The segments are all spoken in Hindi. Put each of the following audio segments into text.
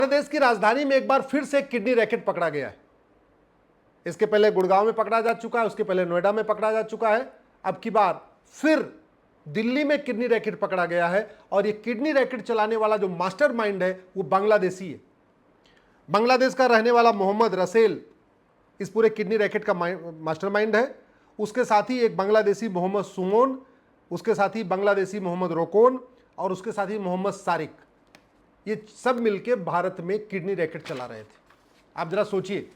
देश की राजधानी में एक बार फिर से एक किडनी रैकेट पकड़ा गया है। इसके पहले गुड़गांव में पकड़ा जा चुका है, उसके पहले नोएडा में पकड़ा जा चुका है। अब की बार फिर दिल्ली में किडनी रैकेट पकड़ा गया है और ये किडनी रैकेट चलाने वाला जो मास्टरमाइंड है वो बांग्लादेशी है। बांग्लादेश का रहने वाला मोहम्मद रसेल इस पूरे किडनी रैकेट का मास्टरमाइंड है। उसके साथ ही एक बांग्लादेशी मोहम्मद सुमोन, उसके साथ ही बांग्लादेशी मोहम्मद रोकोन और उसके साथ ही मोहम्मद सारिक, ये सब मिलके भारत में किडनी रैकेट चला रहे थे। आप जरा सोचिए,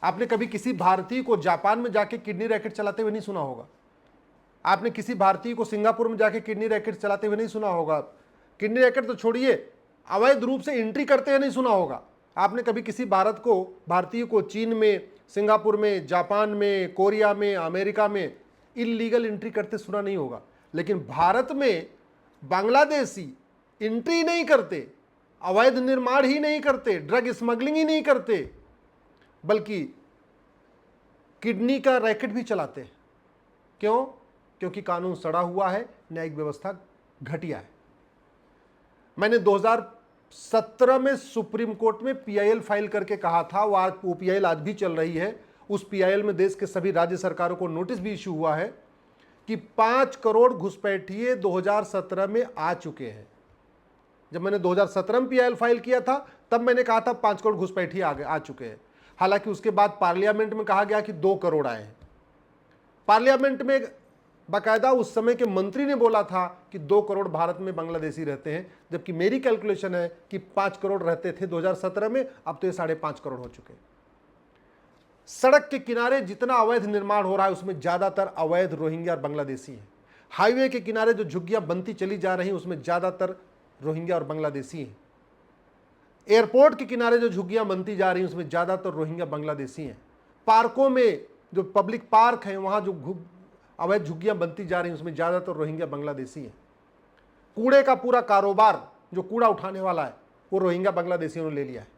आपने कभी किसी भारतीय को जापान में जाके किडनी रैकेट चलाते हुए नहीं सुना होगा। आपने किसी भारतीय को सिंगापुर में जाके किडनी रैकेट चलाते हुए नहीं सुना होगा। किडनी रैकेट तो छोड़िए, अवैध रूप से एंट्री करते हुए नहीं सुना होगा। आपने कभी किसी भारतीय को चीन में, सिंगापुर में, जापान में, कोरिया में, अमेरिका में इल्लीगल एंट्री करते सुना नहीं होगा। लेकिन भारत में बांग्लादेशी एंट्री नहीं करते, अवैध निर्माण ही नहीं करते, ड्रग स्मगलिंग ही नहीं करते, बल्कि किडनी का रैकेट भी चलाते हैं। क्यों? क्योंकि कानून सड़ा हुआ है, न्यायिक व्यवस्था घटिया है। मैंने 2017 में सुप्रीम कोर्ट में पीआईएल फाइल करके कहा था, वो पीआईएल आज भी चल रही है। उस पीआईएल में देश के सभी राज्य सरकारों को नोटिस भी इश्यू हुआ है कि 5 करोड़ घुसपैठिए 2017 में आ चुके हैं। जब मैंने 2017 में पीआईएल फाइल किया था तब मैंने कहा था 5 करोड़ घुसपैठिए आ चुके हैं। हालांकि उसके बाद पार्लियामेंट में कहा गया कि 2 करोड़ आए हैं। पार्लियामेंट में बाकायदा उस समय के मंत्री ने बोला था कि 2 करोड़ भारत में बांग्लादेशी रहते हैं, जबकि मेरी कैलकुलेशन है कि 5 करोड़ रहते थे 2017 में, अब तो ये 5.5 करोड़ हो चुके हैं। सड़क के किनारे जितना अवैध निर्माण हो रहा है उसमें ज्यादातर अवैध रोहिंग्या और बांग्लादेशी हैं। हाईवे के किनारे जो झुग्गियां बनती चली जा रही हैं उसमें ज्यादातर रोहिंग्या और बांग्लादेशी हैं। एयरपोर्ट के किनारे जो झुग्गियां बनती जा रही हैं उसमें ज्यादातर रोहिंग्या बांग्लादेशी हैं। पार्कों में जो पब्लिक पार्क हैं वहां जो अवैध झुग्गियां बनती जा रही हैं उसमें ज्यादातर रोहिंग्या बांग्लादेशी हैं। कूड़े का पूरा कारोबार, जो कूड़ा उठाने वाला है, वो रोहिंग्या बांग्लादेशियों ने ले लिया है।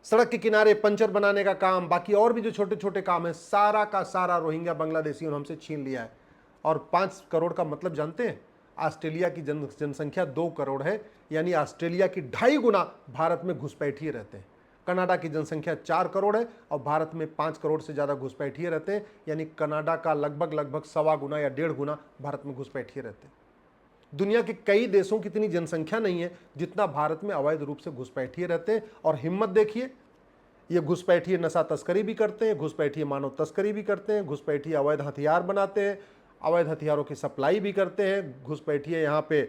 सड़क के किनारे पंचर बनाने का काम, बाकी और भी जो छोटे छोटे काम है, सारा का सारा रोहिंग्या बांग्लादेशियों ने हमसे छीन लिया है। और 5 करोड़ का मतलब जानते हैं? ऑस्ट्रेलिया की जनसंख्या 2 करोड़ है, यानी ऑस्ट्रेलिया की 2.5 गुना भारत में घुसपैठिए रहते हैं। कनाडा की जनसंख्या 4 करोड़ है और भारत में 5 करोड़ से ज़्यादा घुसपैठिए रहते हैं, यानी कनाडा का लगभग 1.25 गुना या 1.5 गुना भारत में घुसपैठिए रहते हैं। दुनिया के कई देशों की इतनी जनसंख्या नहीं है जितना भारत में अवैध रूप से घुसपैठिए रहते हैं। और हिम्मत देखिए, ये घुसपैठिए नशा तस्करी भी करते हैं, घुसपैठिए मानव तस्करी भी करते हैं, घुसपैठिए अवैध हथियार बनाते हैं, अवैध हथियारों की सप्लाई भी करते हैं, घुसपैठिए यहाँ पे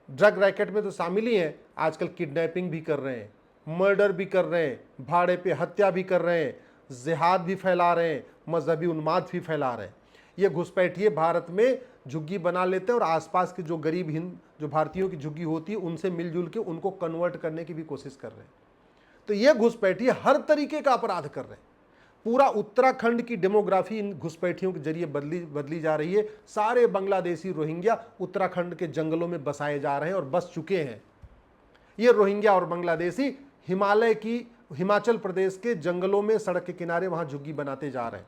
ड्रग रैकेट में तो शामिल ही हैं, आजकल किडनैपिंग भी कर रहे हैं, मर्डर भी कर रहे हैं, भाड़े पे हत्या भी कर रहे हैं, जिहाद भी फैला रहे हैं, मजहबी उन्माद भी फैला रहे हैं। ये घुसपैठिए भारत में झुग्गी बना लेते हैं और आसपास के जो गरीब जो भारतीयों की झुग्गी होती है उनसे मिलजुल के उनको कन्वर्ट करने की भी कोशिश कर रहे हैं। तो ये घुसपैठिए हर तरीके का अपराध कर रहे हैं। पूरा उत्तराखंड की डेमोग्राफी इन घुसपैठियों के जरिए बदली जा रही है। सारे बांग्लादेशी रोहिंग्या उत्तराखंड के जंगलों में बसाए जा रहे हैं और बस चुके हैं। ये रोहिंग्या और बांग्लादेशी हिमाचल प्रदेश के जंगलों में सड़क के किनारे वहां झुग्गी बनाते जा रहे हैं।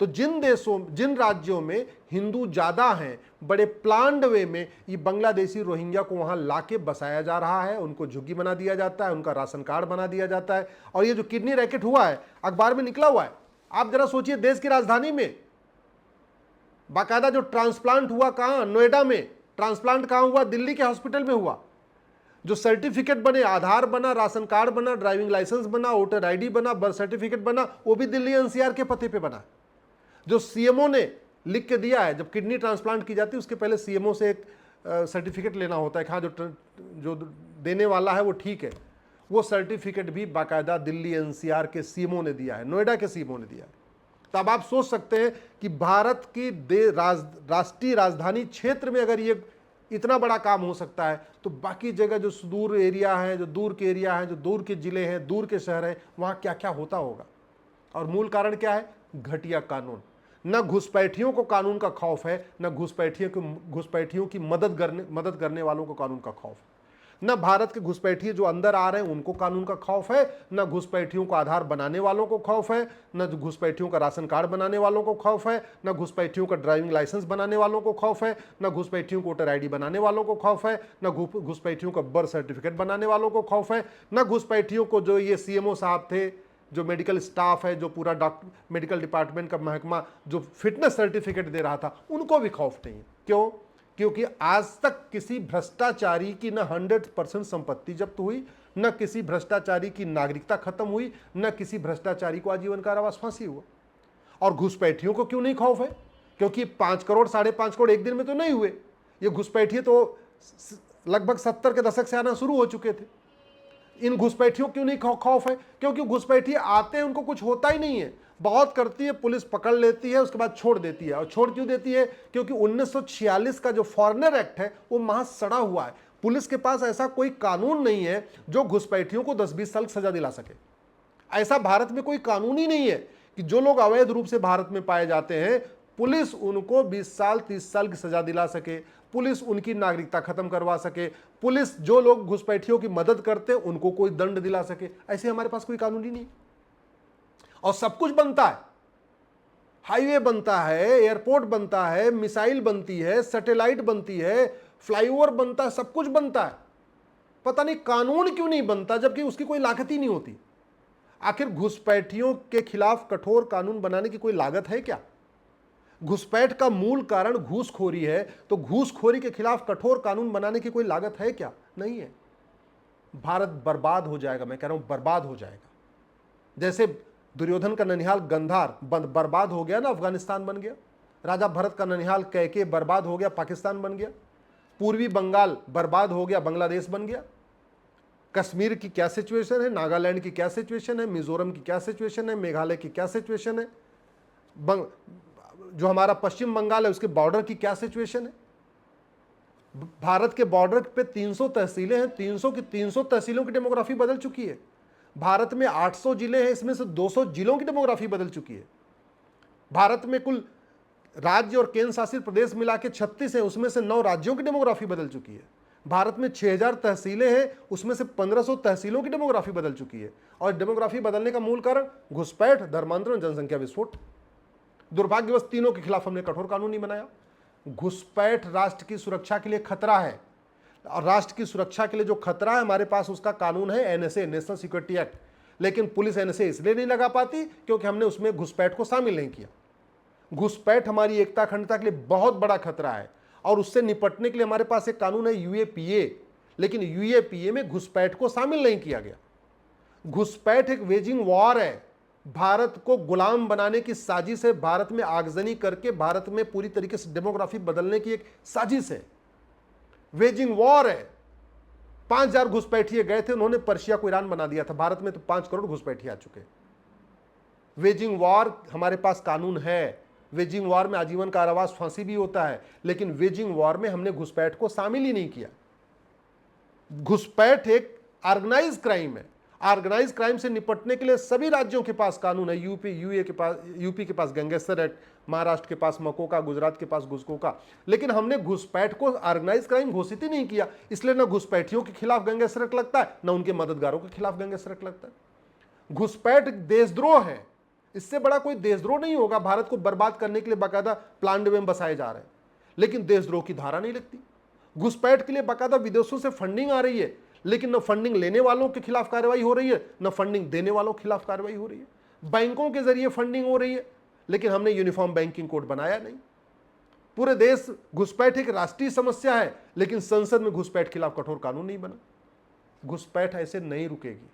तो जिन राज्यों में हिंदू ज्यादा हैं, बड़े प्लान्ड वे में ये बांग्लादेशी रोहिंग्या को वहां लाके बसाया जा रहा है, उनको झुग्गी बना दिया जाता है, उनका राशन कार्ड बना दिया जाता है। और ये जो किडनी रैकेट हुआ है, अखबार में निकला हुआ है, आप जरा सोचिए, देश की राजधानी में बाकायदा जो ट्रांसप्लांट हुआ, कहां? नोएडा में। ट्रांसप्लांट कहां हुआ? दिल्ली के हॉस्पिटल में हुआ। जो सर्टिफिकेट बने, आधार बना, राशन कार्ड बना, ड्राइविंग लाइसेंस बना, वोटर आईडी बना, बर्थ सर्टिफिकेट बना, वो भी दिल्ली एनसीआर के पते पे बना। जो सीएमओ ने लिख के दिया है, जब किडनी ट्रांसप्लांट की जाती है उसके पहले सीएमओ से एक सर्टिफिकेट लेना होता है कि हाँ जो देने वाला है वो ठीक है। वो सर्टिफिकेट भी बाकायदा दिल्ली एनसीआर के सीएमओ ने दिया है, नोएडा के सीएमओ ने दिया है। तो अब आप सोच सकते हैं कि भारत की राष्ट्रीय राजधानी क्षेत्र में अगर ये इतना बड़ा काम हो सकता है तो बाकी जगह जो सुदूर एरिया है, जो दूर के एरिया है, जो दूर के जिले हैं, दूर के शहर हैं, वहां क्या क्या होता होगा। और मूल कारण क्या है? घटिया कानून। न घुसपैठियों को कानून का खौफ है, न घुसपैठियों की मदद करने वालों को कानून का खौफ है। न भारत के घुसपैठिए जो अंदर आ रहे हैं उनको कानून का खौफ है, न घुसपैठियों को आधार बनाने वालों को खौफ है, न घुसपैठियों का राशन कार्ड बनाने वालों को खौफ है, न घुसपैठियों का ड्राइविंग लाइसेंस बनाने वालों को खौफ है, न घुसपैठियों को वोटर आईडी बनाने वालों को खौफ है, न घुसपैठियों का बर्थ सर्टिफिकेट बनाने वालों को खौफ है, न घुसपैठियों को जो ये सीएमओ साहब थे, जो मेडिकल स्टाफ है, जो पूरा डॉक्टर मेडिकल डिपार्टमेंट का महकमा जो फिटनेस सर्टिफिकेट दे रहा था, उनको भी खौफ नहीं है। क्यों? क्योंकि आज तक किसी भ्रष्टाचारी की न 100% संपत्ति जब्त हुई, न किसी भ्रष्टाचारी की नागरिकता खत्म हुई, न किसी भ्रष्टाचारी को आजीवन कारावास फांसी हुआ। और घुसपैठियों को क्यों नहीं खौफ है? क्योंकि 5 करोड़ 5.5 करोड़ एक दिन में तो नहीं हुए। ये घुसपैठिए तो लगभग 70 के दशक से आना शुरू हो चुके थे। इन घुसपैठियों क्यों नहीं खौफ है? क्योंकि घुसपैठिए आते हैं, उनको कुछ होता ही नहीं है, बहुत करती है, पुलिस पकड़ लेती है, उसके बाद छोड़ देती है। और छोड़ क्यों देती है? क्योंकि 1946 का जो फॉरेनर एक्ट है वो वहां सड़ा हुआ है। पुलिस के पास ऐसा कोई कानून नहीं है जो घुसपैठियों को 10-20 साल की सजा दिला सके। ऐसा भारत में कोई कानून ही नहीं है कि जो लोग अवैध रूप से भारत में पाए जाते हैं पुलिस उनको 20 साल 30 साल की सजा दिला सके, पुलिस उनकी नागरिकता खत्म करवा सके, पुलिस जो लोग घुसपैठियों की मदद करते हैं उनको कोई दंड दिला सके। ऐसे हमारे पास कोई कानून ही नहीं। और सब कुछ बनता है, हाईवे बनता है, एयरपोर्ट बनता है, मिसाइल बनती है, सैटेलाइट बनती है, फ्लाईओवर बनता है, सब कुछ बनता है। पता नहीं कानून क्यों नहीं बनता, जबकि उसकी कोई लागत ही नहीं होती। आखिर घुसपैठियों के खिलाफ कठोर कानून बनाने की कोई लागत है क्या? घुसपैठ का मूल कारण घूसखोरी है, तो घूसखोरी के खिलाफ कठोर कानून बनाने की कोई लागत है क्या? नहीं है। भारत बर्बाद हो जाएगा, मैं कह रहा हूं बर्बाद हो जाएगा। जैसे दुर्योधन का ननिहाल गंधार बर्बाद हो गया ना, अफगानिस्तान बन गया। राजा भरत का ननिहाल कैके बर्बाद हो गया, पाकिस्तान बन गया। पूर्वी बंगाल बर्बाद हो गया, बांग्लादेश बन गया। कश्मीर की क्या सिचुएशन है, नागालैंड की क्या सिचुएशन है, मिजोरम की क्या सिचुएशन है, मेघालय की क्या सिचुएशन है, जो हमारा पश्चिम बंगाल है उसके बॉर्डर की क्या सिचुएशन है। भारत के बॉर्डर पे 300 तहसीलें हैं, 300 की 300 तहसीलों की डेमोग्राफी बदल चुकी है। भारत में 800 जिले हैं, इसमें से 200 जिलों की डेमोग्राफी बदल चुकी है। भारत में कुल राज्य और केंद्र शासित प्रदेश मिला के 36 है, उसमें से 9 राज्यों की डेमोग्राफी बदल चुकी है। भारत में 6000 तहसीलें हैं, उसमें से 1500 तहसीलों की डेमोग्राफी बदल चुकी है। और डेमोग्राफी बदलने का मूल कारण घुसपैठ, धर्मांतरण, जनसंख्या विस्फोट। दुर्भाग्यवश तीनों के खिलाफ हमने कठोर कानून नहीं बनाया। घुसपैठ राष्ट्र की सुरक्षा के लिए खतरा है, और राष्ट्र की सुरक्षा के लिए जो खतरा है हमारे पास उसका कानून है एनएसए, नेशनल सिक्योरिटी एक्ट। लेकिन पुलिस एनएसए इसलिए नहीं लगा पाती क्योंकि हमने उसमें घुसपैठ को शामिल नहीं किया। घुसपैठ हमारी एकता अखंडता के लिए बहुत बड़ा खतरा है, और उससे निपटने के लिए हमारे पास एक कानून है यूएपीए, लेकिन यूएपीए में घुसपैठ को शामिल नहीं किया गया। घुसपैठ एक वेजिंग वॉर है, भारत को गुलाम बनाने की साजिश है, भारत में आगजनी करके भारत में पूरी तरीके से डेमोग्राफी बदलने की एक साजिश है, वेजिंग वॉर है। 5000 घुसपैठिए गए थे, उन्होंने पर्शिया को ईरान बना दिया था। भारत में तो 5 करोड़ घुसपैठिए आ चुके। वेजिंग वॉर हमारे पास कानून है, वेजिंग वॉर में आजीवन कारावास, फांसी भी होता है, लेकिन वेजिंग वॉर में हमने घुसपैठ को शामिल ही नहीं किया। घुसपैठ एक ऑर्गेनाइज क्राइम है। ऑर्गेनाइज क्राइम से निपटने के लिए सभी राज्यों के पास कानून है। यूपी के पास गैंगस्टर एक्ट, महाराष्ट्र के पास मकोका, गुजरात के पास घुसकोका। लेकिन हमने घुसपैठ को ऑर्गेनाइज क्राइम घोषित ही नहीं किया, इसलिए न घुसपैठियों के खिलाफ गैंगस्टर एक्ट लगता है, न उनके मददगारों के खिलाफ गैंगस्टर एक्ट लगता है। घुसपैठ देशद्रोह है, इससे बड़ा कोई देशद्रोह नहीं होगा। भारत को बर्बाद करने के लिए बाकायदा प्लान में बसाए जा रहे हैं, लेकिन देशद्रोह की धारा नहीं लगती। घुसपैठ के लिए बाकायदा विदेशों से फंडिंग आ रही है, लेकिन न फंडिंग लेने वालों के खिलाफ कार्रवाई हो रही है, न फंडिंग देने वालों के खिलाफ कार्रवाई हो रही है। बैंकों के जरिए फंडिंग हो रही है, लेकिन हमने यूनिफॉर्म बैंकिंग कोड बनाया नहीं। पूरे देश घुसपैठ एक राष्ट्रीय समस्या है, लेकिन संसद में घुसपैठ के खिलाफ कठोर कानून नहीं बना। घुसपैठ ऐसे नहीं रुकेगी।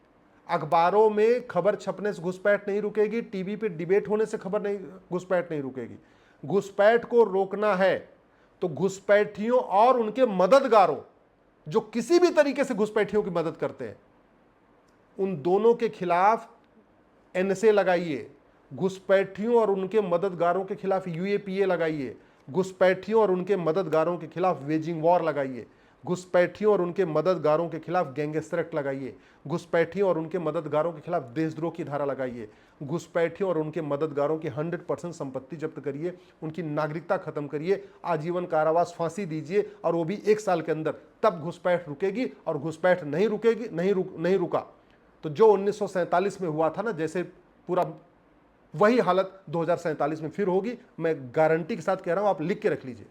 अखबारों में खबर छपने से घुसपैठ नहीं रुकेगी, टीवी पे डिबेट होने से घुसपैठ नहीं रुकेगी। घुसपैठ को रोकना है तो घुसपैठियों और उनके मददगारों, जो किसी भी तरीके से घुसपैठियों की मदद करते हैं, उन दोनों के खिलाफ एनएसए लगाइए। घुसपैठियों और उनके मददगारों के खिलाफ यूएपीए लगाइए। घुसपैठियों और उनके मददगारों के खिलाफ वेजिंग वॉर लगाइए। घुसपैठियों और उनके मददगारों के खिलाफ गैंगस्टर एक्ट लगाइए। घुसपैठियों और उनके मददगारों के खिलाफ देशद्रोह की धारा लगाइए। घुसपैठियों और उनके मददगारों की 100% संपत्ति जब्त करिए, उनकी नागरिकता खत्म करिए, आजीवन कारावास, फांसी दीजिए, और वो भी 1 साल के अंदर। तब घुसपैठ रुकेगी। और घुसपैठ नहीं रुकेगी, नहीं रुका तो जो 1947 में हुआ था ना, जैसे पूरा वही हालत 2047 में फिर होगी। मैं गारंटी के साथ कह रहा हूं, आप लिख के रख लीजिए।